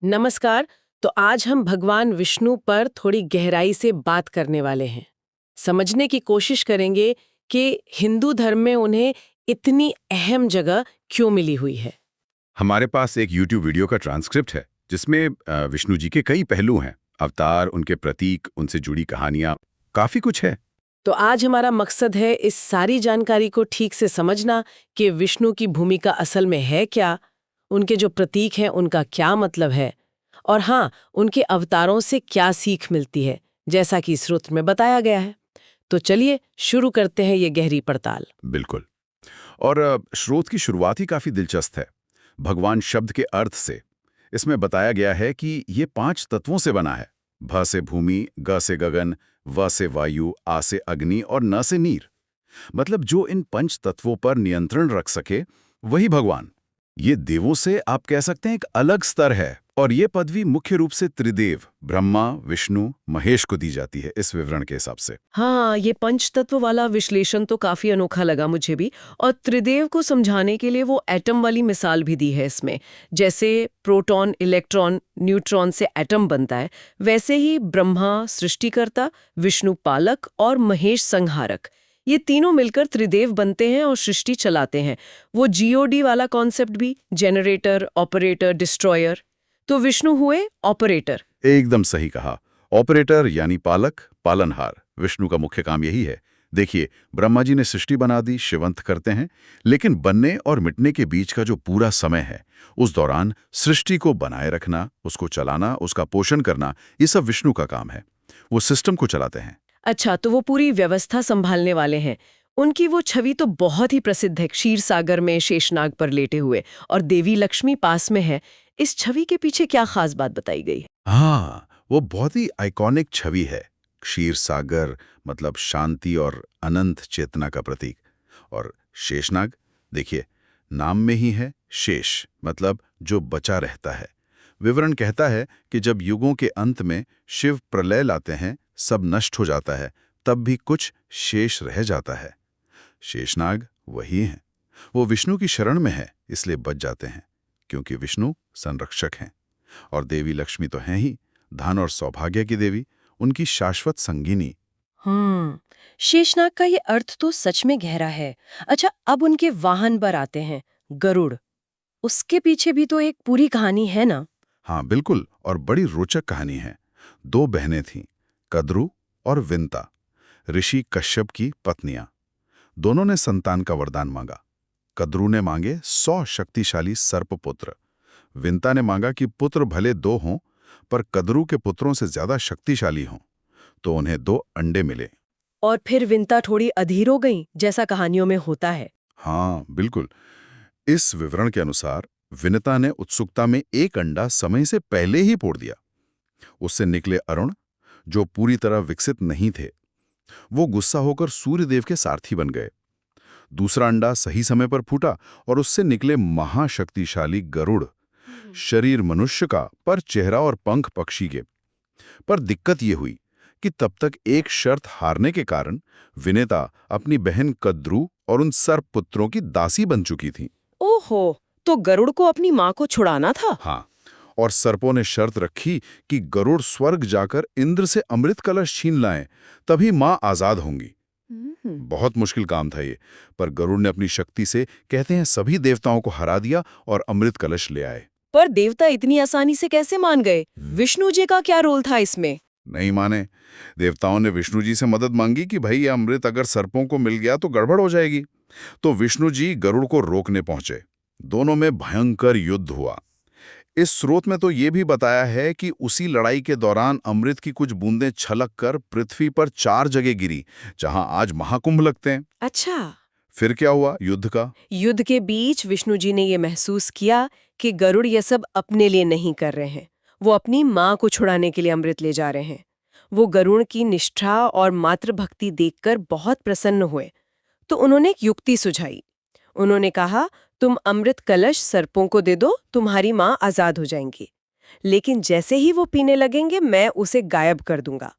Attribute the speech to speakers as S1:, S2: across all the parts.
S1: नमस्कार। तो आज हम भगवान विष्णु पर थोड़ी गहराई से बात करने वाले हैं। समझने की कोशिश करेंगे कि हिंदू धर्म में उन्हें इतनी अहम जगह क्यों मिली हुई है।
S2: हमारे पास एक YouTube वीडियो का ट्रांसक्रिप्ट है जिसमें विष्णु जी के कई पहलू हैं। अवतार, उनके प्रतीक, उनसे जुड़ी कहानियां, काफी कुछ है।
S1: तो आज हमारा मकसद है इस सारी जानकारी को ठीक से समझना कि विष्णु की भूमिका असल में है क्या, उनके जो प्रतीक हैं उनका क्या मतलब है, और हाँ, उनके अवतारों से क्या सीख मिलती है, जैसा कि स्रोत में बताया गया है। तो चलिए शुरू करते हैं ये गहरी पड़ताल।
S2: बिल्कुल। और स्रोत की शुरुआत ही काफी दिलचस्प है। भगवान शब्द के अर्थ से इसमें बताया गया है कि ये 5 तत्वों से बना है। भ से भूमि, ग से गगन, व से वायु, आ से अग्नि और न से नीर। मतलब जो इन 5 तत्वों पर नियंत्रण रख सके वही भगवान। ये देवों से आप कह सकते हैं एक अलग स्तर है। और ये पदवी मुख्य रूप से त्रिदेव ब्रह्मा, विष्णु, महेश को दी जाती है इस विवरण के हिसाब से।
S1: हाँ, ये पंचतत्व वाला विश्लेषण तो काफी अनोखा लगा मुझे भी। और त्रिदेव को समझाने के लिए वो एटम वाली मिसाल भी दी है इसमें। जैसे प्रोटॉन, इलेक्ट्रॉन, न्यूट्रॉन से एटम बनता है, वैसे ही ब्रह्मा सृष्टिकर्ता, विष्णु पालक और महेश संहारक, ये तीनों मिलकर त्रिदेव बनते हैं और सृष्टि चलाते हैं। वो जीओडी वाला कॉन्सेप्ट भी, जेनरेटर, ऑपरेटर, डिस्ट्रॉयर। तो विष्णु हुए ऑपरेटर।
S2: एकदम सही कहा। ऑपरेटर यानी पालक, पालनहार। विष्णु का मुख्य काम यही है। देखिए, ब्रह्मा जी ने सृष्टि बना दी, शिवंत करते हैं, लेकिन बनने और मिटने के बीच का जो पूरा समय है, उस दौरान सृष्टि को बनाए रखना, उसको चलाना, उसका पोषण करना, ये सब विष्णु का काम है। वो सिस्टम को चलाते हैं।
S1: अच्छा, तो वो पूरी व्यवस्था संभालने वाले हैं। उनकी वो छवि तो बहुत ही प्रसिद्ध है, क्षीर सागर में शेषनाग पर लेटे हुए, और देवी लक्ष्मी पास में है। इस छवि के पीछे क्या खास बात बताई गई है?
S2: हाँ, वो बहुत ही आइकॉनिक छवि है। क्षीर सागर मतलब शांति और अनंत चेतना का प्रतीक। और शेषनाग, देखिए, नाम में ही है शेष, मतलब जो बचा रहता है। विवरण कहता है कि जब युगों के अंत में शिव प्रलय लाते हैं, सब नष्ट हो जाता है, तब भी कुछ शेष रह जाता है। शेषनाग वही हैं। वो विष्णु की शरण में है, इसलिए बच जाते हैं, क्योंकि विष्णु संरक्षक हैं। और देवी लक्ष्मी तो हैं ही, धन और सौभाग्य की देवी, उनकी शाश्वत संगिनी।
S1: शेषनाग का ये अर्थ तो सच में गहरा है। अच्छा, अब उनके वाहन पर आते हैं, गरुड़। उसके पीछे भी तो एक पूरी कहानी है ना?
S2: हाँ बिल्कुल, और बड़ी रोचक कहानी है। 2 बहनें थीं, कद्रु और विंता, ऋषि कश्यप की पत्नियां। दोनों ने संतान का वरदान मांगा। कद्रु ने मांगे 100 शक्तिशाली सर्पपुत्र। विंता ने मांगा कि पुत्र भले 2 हों, पर कद्रु के पुत्रों से ज्यादा शक्तिशाली हों। तो उन्हें 2 अंडे मिले।
S1: और फिर विंता थोड़ी अधीर हो गई, जैसा कहानियों में होता है।
S2: हाँ बिल्कुल। इस विवरण के अनुसार विनता ने उत्सुकता में एक अंडा समय से पहले ही फोड़ दिया। उससे निकले अरुण, जो पूरी तरह विकसित नहीं थे। वो गुस्सा होकर सूर्यदेव के सारथी बन गए। दूसरा अंडा सही समय पर फूटा और उससे निकले महाशक्तिशाली गरुड़। शरीर मनुष्य का, पर चेहरा और पंख पक्षी के। पर दिक्कत ये हुई कि तब तक एक शर्त हारने के कारण विनेता अपनी बहन कद्रु और उन सर्प पुत्रों की दासी बन चुकी थी।
S1: ओहो, तो गरुड़ को अपनी माँ को छुड़ाना था।
S2: हाँ, और सर्पों ने शर्त रखी कि गरुड़ स्वर्ग जाकर इंद्र से अमृत कलश छीन लाएं, तभी माँ आजाद होंगी। बहुत मुश्किल काम था ये, पर गरुड़ ने अपनी शक्ति से, कहते हैं, सभी देवताओं को हरा दिया और अमृत कलश ले आए।
S1: पर देवता इतनी आसानी से कैसे मान गए? विष्णु जी का क्या रोल था इसमें?
S2: नहीं माने। देवताओं ने विष्णु जी से मदद मांगी कि भाई, ये अमृत अगर सर्पों को मिल गया तो गड़बड़ हो जाएगी। तो विष्णु जी गरुड़ को रोकने पहुंचे। दोनों में भयंकर युद्ध हुआ। इस स्रोत में तो ये भी बताया है कि उसी लड़ाई के दौरान अमृत की कुछ बूंदें छलक कर पृथ्वी पर 4 जगह गिरी, जहां आज महाकुंभ लगते हैं।
S1: अच्छा।
S2: फिर क्या हुआ युद्ध का?
S1: युद्ध के बीच विष्णु जी ने ये महसूस किया कि गरुड़ ये सब अपने लिए नहीं कर रहे हैं, वो अपनी माँ को छुड़ाने के लिए अमृत ले जा रहे हैं। वो गरुड़ की निष्ठा और मातृभक्ति देखकर बहुत प्रसन्न हुए। तो उन्होंने एक युक्ति सुझाई। उन्होंने कहा, तुम अमृत कलश सर्पों को दे दो, तुम्हारी माँ आजाद हो जाएंगी। लेकिन जैसे ही वो पीने लगेंगे, मैं उसे गायब कर दूंगा,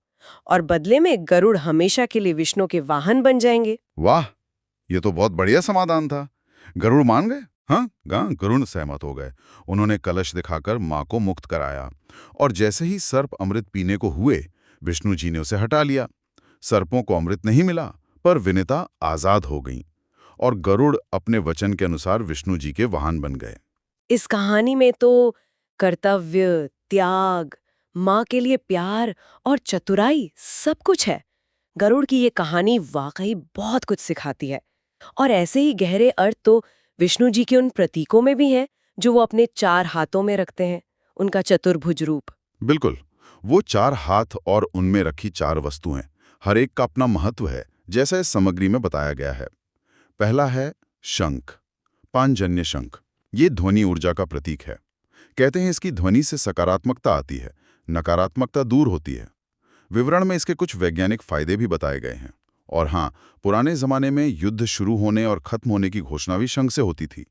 S1: और बदले में गरुड़ हमेशा के लिए विष्णु के वाहन बन जाएंगे।
S2: वाह, ये तो बहुत बढ़िया समाधान था। गरुड़ मान गए। हाँ, गरुण सहमत हो गए। उन्होंने कलश दिखाकर माँ को मुक्त कराया और जैसे ही सर्प अमृत पीने को हुए, विष्णु जी ने उसे हटा लिया। सर्पों को अमृत नहीं मिला, पर विनिता आजाद हो गईं और गरुड़ अपने वचन के अनुसार विष्णु जी के वाहन बन गए।
S1: इस कहानी में तो कर्तव्य, त्याग, माँ के लिए प्यार और चतुराई सब कुछ है। गरुड़ की ये कहानी वाकई बहुत कुछ सिखाती है। और ऐसे ही गहरे अर्थ तो विष्णु जी के उन प्रतीकों में भी हैं जो वो अपने 4 हाथों में रखते हैं, उनका चतुर्भुज रूप।
S2: बिल्कुल, वो 4 हाथ और उनमें रखी 4 वस्तुएं, हर एक का अपना महत्व है, जैसा इस सामग्री में बताया गया है। पहला है शंख, पांचजन्य शंख। ये ध्वनि ऊर्जा का प्रतीक है। कहते हैं इसकी ध्वनि से सकारात्मकता आती है, नकारात्मकता दूर होती है। विवरण में इसके कुछ वैज्ञानिक फायदे भी बताए गए हैं। और हाँ, पुराने जमाने में युद्ध शुरू होने और खत्म होने की घोषणा भी शंख से होती थी।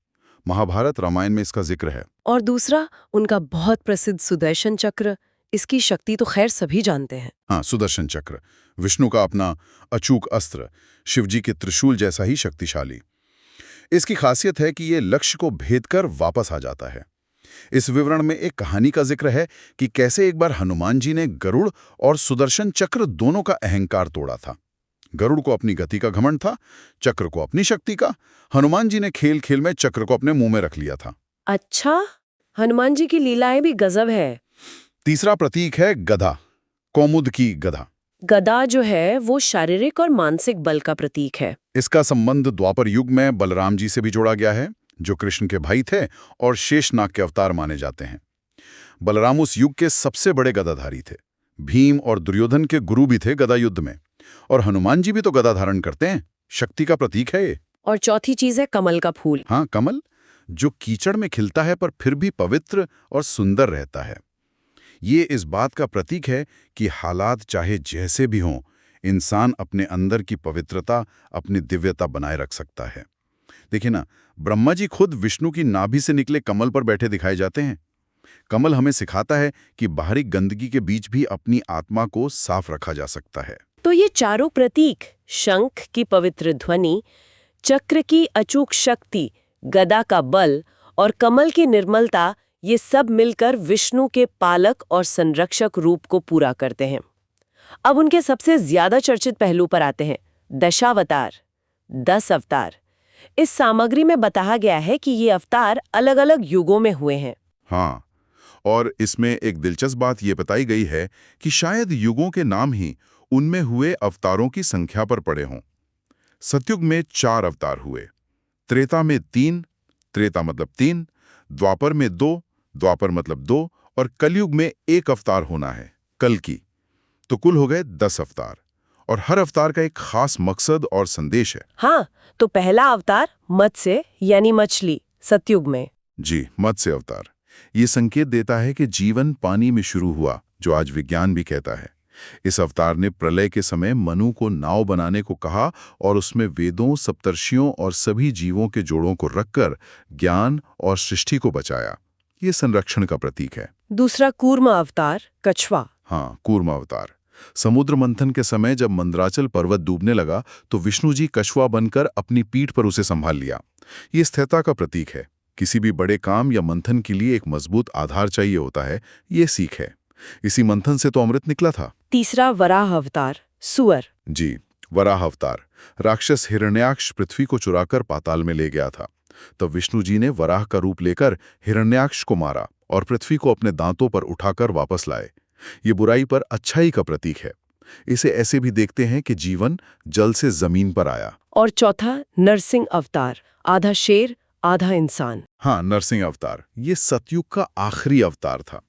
S2: महाभारत रामायण में इसका जिक्र है।
S1: और दूसरा, उनका बहुत प्रसिद्ध सुदर्शन चक्र। इसकी शक्ति तो खैर सभी जानते हैं।
S2: हाँ, सुदर्शन चक्र, विष्णु का अपना अचूक अस्त्र, शिवजी के त्रिशूल जैसा ही शक्तिशाली। इसकी खासियत है कि ये लक्ष्य को भेद कर वापस आ जाता है। इस विवरण में एक कहानी का जिक्र है कि कैसे एक बार हनुमान जी ने गरुड़ और सुदर्शन चक्र दोनों का अहंकार तोड़ा था। गरुड़ को अपनी गति का घमंड था, चक्र को अपनी शक्ति का। हनुमान जी ने खेल खेल में चक्र को अपने मुंह में रख लिया था।
S1: अच्छा, हनुमान जी की लीलाएं भी गजब है।
S2: तीसरा प्रतीक है गदा, कौमुद की गदा।
S1: गदा जो है वो शारीरिक और मानसिक बल का प्रतीक है।
S2: इसका संबंध द्वापर युग में बलराम जी से भी जोड़ा गया है, जो कृष्ण के भाई थे और शेषनाग के अवतार माने जाते हैं। बलराम उस युग के सबसे बड़े गदाधारी थे। भीम और दुर्योधन के गुरु भी थे गदा युद्ध में। और हनुमान जी भी तो गदा धारण करते हैं, शक्ति का प्रतीक है ये।
S1: और चौथी चीज है कमल का फूल।
S2: हाँ, कमल, जो कीचड़ में खिलता है पर फिर भी पवित्र और सुंदर रहता है। ये इस बात का प्रतीक है कि हालात चाहे जैसे भी हों, इंसान अपने अंदर की पवित्रता, अपनी दिव्यता बनाए रख सकता है। देखिए ना, ब्रह्मा जी खुद विष्णु की नाभि से निकले कमल पर बैठे दिखाए जाते हैं। कमल हमें सिखाता है कि बाहरी गंदगी के बीच भी अपनी आत्मा को साफ रखा जा सकता है।
S1: तो ये चारों प्रतीक, शंख की पवित्र ध्वनि, चक्र की अचूक शक्ति, गदा का बल और कमल की निर्मलता, ये सब मिलकर विष्णु के पालक और संरक्षक रूप को पूरा करते हैं। अब उनके सबसे ज्यादा चर्चित पहलू पर आते हैं, दशावतार, 10 अवतार। इस सामग्री में बताया गया है कि ये अवतार अलग-अलग युगों में हुए हैं।
S2: हाँ, और इसमें एक दिलचस्प बात ये बताई गई है कि शायद युगों के नाम ही उनमें हुए अवतारों की संख्या पर पड़े हों। सतयुग में 4 अवतार हुए, त्रेता में 3, त्रेता मतलब 3, द्वापर में 2, द्वापर मतलब 2, और कलयुग में 1 अवतार होना है, कल की। तो कुल हो गए 10 अवतार, और हर अवतार का एक खास मकसद और संदेश है।
S1: हाँ, तो पहला अवतार मत्स्य यानी मछली, सतयुग में।
S2: जी, मत्स्य अवतार। ये संकेत देता है कि जीवन पानी में शुरू हुआ, जो आज विज्ञान भी कहता है। इस अवतार ने प्रलय के समय मनु को नाव बनाने को कहा और उसमें वेदों, सप्तर्षियों और सभी जीवों के जोड़ों को रखकर ज्ञान और सृष्टि को बचाया। ये संरक्षण का प्रतीक है।
S1: दूसरा कूर्म अवतार, कछुआ।
S2: हाँ, कूर्म अवतार। समुद्र मंथन के समय जब मंदराचल पर्वत डूबने लगा तो विष्णु जी कछुआ बनकर अपनी पीठ पर उसे संभाल लिया। ये स्थिरता का प्रतीक है। किसी भी बड़े काम या मंथन के लिए एक मजबूत आधार चाहिए होता है, ये सीख है। इसी मंथन से तो अमृत निकला था।
S1: तीसरा वराह अवतार, सुअर।
S2: जी, वराह अवतार। राक्षस हिरण्याक्ष पृथ्वी को चुराकर पाताल में ले गया था। तब विष्णु जी ने वराह का रूप लेकर हिरण्याक्ष को मारा और पृथ्वी को अपने दांतों पर उठाकर वापस लाए। ये बुराई पर अच्छाई का प्रतीक है। इसे ऐसे भी देखते हैं कि जीवन जल से जमीन पर आया।
S1: और चौथा नरसिंह अवतार, आधा शेर आधा इंसान।
S2: हाँ, नरसिंह अवतार। ये सतयुग का आखिरी अवतार था।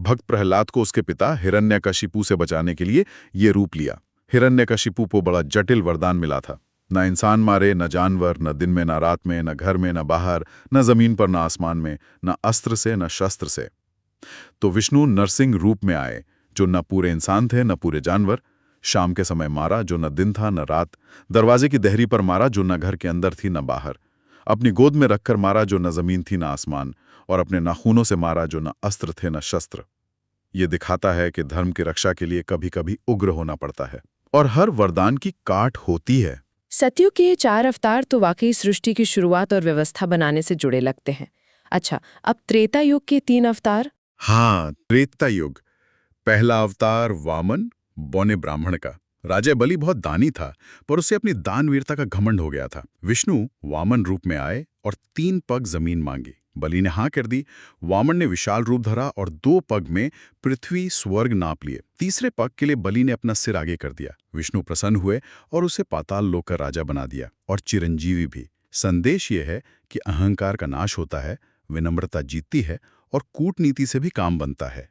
S2: भक्त प्रहलाद को उसके पिता हिरण्यकशिपु से बचाने के लिए ये रूप लिया। हिरण्यकशिपु को बड़ा जटिल वरदान मिला था, न इंसान मारे, न जानवर, न दिन में, न रात में, न घर में, न बाहर, न जमीन पर, न आसमान में, न अस्त्र से, न शस्त्र से। तो विष्णु नरसिंह रूप में आए, जो न पूरे इंसान थे न पूरे जानवर। शाम के समय मारा, जो न दिन था न रात। दरवाजे की देहरी पर मारा, जो न घर के अंदर थी न बाहर। अपनी गोद में रखकर मारा, जो न जमीन थी न आसमान। और अपने नाखूनों से मारा, जो न अस्त्र थे न शस्त्र। ये दिखाता है कि धर्म की रक्षा के लिए कभी कभी उग्र होना पड़ता है, और हर वरदान की काट होती है।
S3: सतयुग के ये 4 अवतार तो वाकई सृष्टि की शुरुआत और व्यवस्था बनाने से जुड़े लगते हैं। अच्छा, अब त्रेता युग के 3 अवतार।
S2: हाँ, त्रेता युग। पहला अवतार वामन, बौने ब्राह्मण का। राजा बलि बहुत दानी था, पर उसे अपनी दानवीरता का घमंड हो गया था। विष्णु वामन रूप में आए और 3 पग जमीन मांगी। बलि ने हाँ कर दी। वामन ने विशाल रूप धरा और 2 पग में पृथ्वी स्वर्ग नाप लिए। तीसरे पग के लिए बलि ने अपना सिर आगे कर दिया। विष्णु प्रसन्न हुए और उसे पाताल लोक का राजा बना दिया और चिरंजीवी भी। संदेश ये है कि अहंकार का नाश होता है, विनम्रता जीतती है और कूटनीति से भी काम बनता है।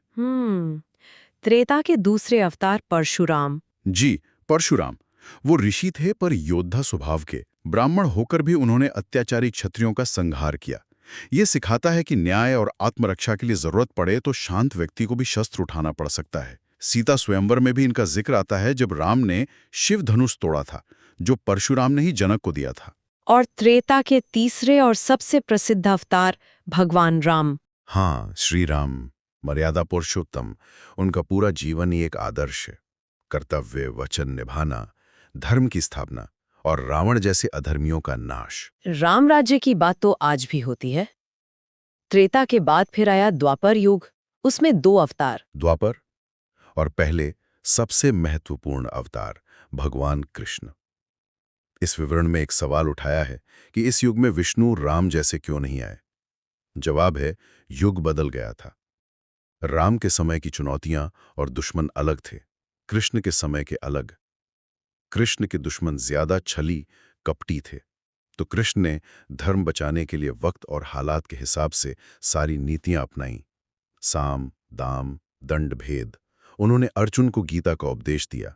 S1: त्रेता के दूसरे अवतार परशुराम।
S2: जी, परशुराम। वो ऋषि थे पर योद्धा स्वभाव के। ब्राह्मण होकर भी उन्होंने अत्याचारी क्षत्रियों का संहार किया। ये सिखाता है कि न्याय और आत्मरक्षा के लिए जरूरत पड़े तो शांत व्यक्ति को भी शस्त्र उठाना पड़ सकता है। सीता स्वयंवर में भी इनका जिक्र आता है, जब राम ने शिव धनुष तोड़ा था, जो परशुराम ने ही जनक को दिया था।
S1: और त्रेता के तीसरे और सबसे प्रसिद्ध अवतार भगवान राम।
S2: हाँ, श्री राम, मर्यादा पुरुषोत्तम। उनका पूरा जीवन ही एक आदर्श है। कर्तव्य, वचन निभाना, धर्म की स्थापना और रावण जैसे अधर्मियों का नाश।
S1: राम राज्य की बात तो आज भी होती है। त्रेता के बाद फिर आया द्वापर युग, उसमें 2 अवतार।
S2: द्वापर और पहले सबसे महत्वपूर्ण अवतार भगवान कृष्ण। इस विवरण में एक सवाल उठाया है कि इस युग में विष्णु राम जैसे क्यों नहीं आए। जवाब है, युग बदल गया था। राम के समय की चुनौतियां और दुश्मन अलग थे, कृष्ण के समय के अलग। कृष्ण के दुश्मन ज्यादा छली, कपटी थे, तो कृष्ण ने धर्म बचाने के लिए वक्त और हालात के हिसाब से सारी नीतियां अपनाईं। साम, दाम, दंड, भेद। उन्होंने अर्जुन को गीता का उपदेश दिया।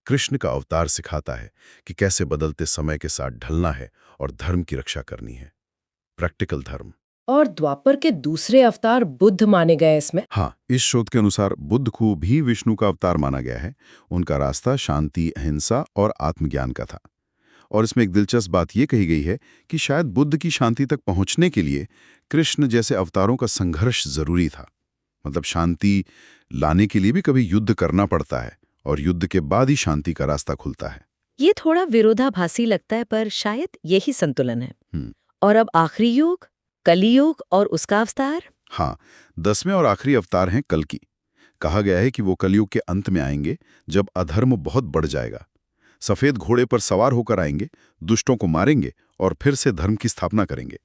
S2: कृष्ण का अवतार सिखाता है कि कैसे बदलते समय के साथ ढलना है और धर्म की रक्षा करनी है, प्रैक्टिकल धर्म।
S1: और द्वापर के दूसरे अवतार बुद्ध माने गए इसमें।
S2: हाँ, इस शोध के अनुसार बुद्ध को भी विष्णु का अवतार माना गया है। उनका रास्ता शांति, अहिंसा और आत्मज्ञान का था। और इसमें एक दिलचस्प बात यह कही गई है कि शायद बुद्ध की शांति तक पहुंचने के लिए कृष्ण जैसे अवतारों का संघर्ष जरूरी था। मतलब शांति लाने के लिए भी कभी युद्ध करना पड़ता है और युद्ध के बाद ही शांति का रास्ता खुलता है।
S1: ये थोड़ा विरोधाभासी लगता है, पर शायद यही संतुलन है। और अब आखिरी युग, कलियुग और उसका अवतार।
S2: हाँ, 10वें और आखिरी अवतार हैं कल्कि। कहा गया है कि वो कलयुग के अंत में आएंगे, जब अधर्म बहुत बढ़ जाएगा। सफेद घोड़े पर सवार होकर आएंगे, दुष्टों को मारेंगे और फिर से धर्म की स्थापना करेंगे।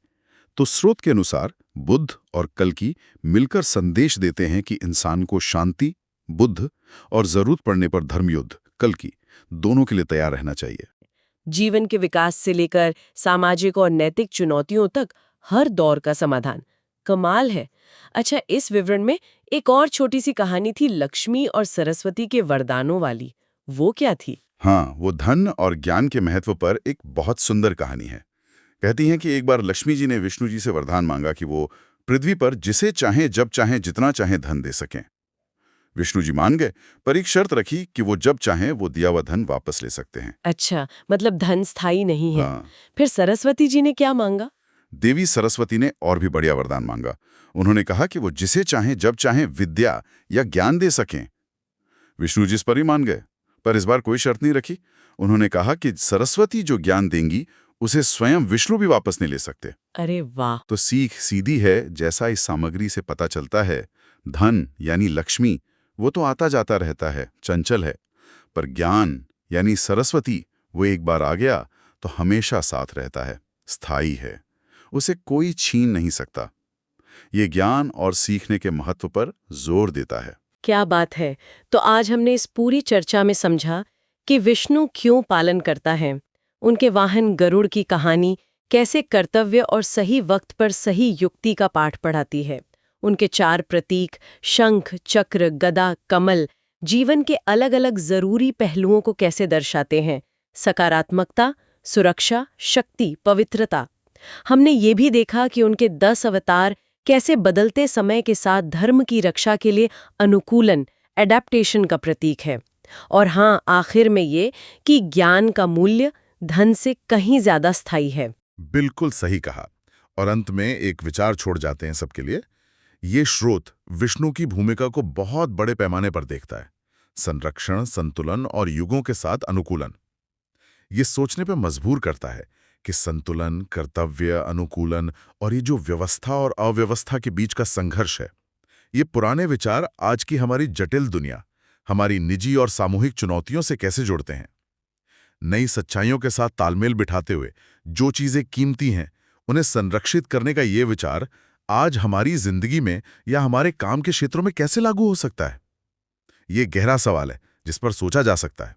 S2: तो स्रोत के अनुसार बुद्ध और कल्कि मिलकर संदेश देते हैं कि इंसान को शांति, बुद्ध और जरूरत पड़ने पर धर्मयुद्ध, कल्कि, दोनों के लिए तैयार रहना चाहिए।
S1: जीवन के विकास से लेकर सामाजिक और नैतिक चुनौतियों तक हर दौर का समाधान। कमाल है। अच्छा, इस विवरण में एक और छोटी सी कहानी थी लक्ष्मी और सरस्वती के वरदानों वाली। वो क्या थी?
S2: हाँ, वो धन और ज्ञान के महत्व पर एक बहुत सुंदर कहानी है। कहती हैं कि एक बार लक्ष्मी जी ने विष्णु जी से वरदान मांगा कि वो पृथ्वी पर जिसे चाहें, जब चाहें, जितना चाहें धन दे सकें। विष्णु जी मान गए, पर एक शर्त रखी कि वो जब चाहें वो दिया हुआ धन वापस ले सकते हैं।
S1: अच्छा, मतलब धन स्थायी नहीं है।
S2: हाँ।
S1: फिर सरस्वती जी ने क्या मांगा?
S2: देवी सरस्वती ने और भी बढ़िया वरदान मांगा। उन्होंने कहा कि वो जिसे चाहें, जब चाहें विद्या या ज्ञान दे सकें। विष्णु जी इस पर ही मान गए, पर इस बार कोई शर्त नहीं रखी। उन्होंने कहा कि सरस्वती जो ज्ञान देंगी उसे स्वयं विष्णु भी वापस नहीं ले सकते।
S1: अरे वाह!
S2: तो सीख सीधी है, जैसा इस सामग्री से पता चलता है, धन यानी लक्ष्मी वो तो आता जाता रहता है, चंचल है, पर ज्ञान यानी सरस्वती वो एक बार आ गया तो हमेशा साथ रहता है, स्थायी है, उसे कोई छीन नहीं सकता। ये ज्ञान और सीखने के महत्व पर जोर देता है।
S1: क्या बात है। तो आज हमने इस पूरी चर्चा में समझा कि विष्णु क्यों पालन करता है, उनके वाहन गरुड़ की कहानी कैसे कर्तव्य और सही वक्त पर सही युक्ति का पाठ पढ़ाती है, उनके 4 प्रतीक शंख, चक्र, गदा, कमल जीवन के अलग अलग जरूरी पहलुओं को कैसे दर्शाते हैं, सकारात्मकता, सुरक्षा, शक्ति, पवित्रता। हमने ये भी देखा कि उनके 10 अवतार कैसे बदलते समय के साथ धर्म की रक्षा के लिए अनुकूलन, एडेप्टेशन का प्रतीक है। और हाँ, आखिर में ये कि ज्ञान का मूल्य धन से कहीं ज्यादा स्थायी है।
S2: बिल्कुल सही कहा। और अंत में एक विचार छोड़ जाते हैं सबके लिए। ये स्रोत विष्णु की भूमिका को बहुत बड़े पैमाने पर देखता है, संरक्षण, संतुलन और युगों के साथ अनुकूलन। ये सोचने पर मजबूर करता है कि संतुलन, कर्तव्य, अनुकूलन और ये जो व्यवस्था और अव्यवस्था के बीच का संघर्ष है, ये पुराने विचार आज की हमारी जटिल दुनिया, हमारी निजी और सामूहिक चुनौतियों से कैसे जुड़ते हैं। नई सच्चाइयों के साथ तालमेल बिठाते हुए जो चीजें कीमती हैं, उन्हें संरक्षित करने का ये विचार आज हमारी जिंदगी में या हमारे काम के क्षेत्रों में कैसे लागू हो सकता है? ये गहरा सवाल है जिस पर सोचा जा सकता है।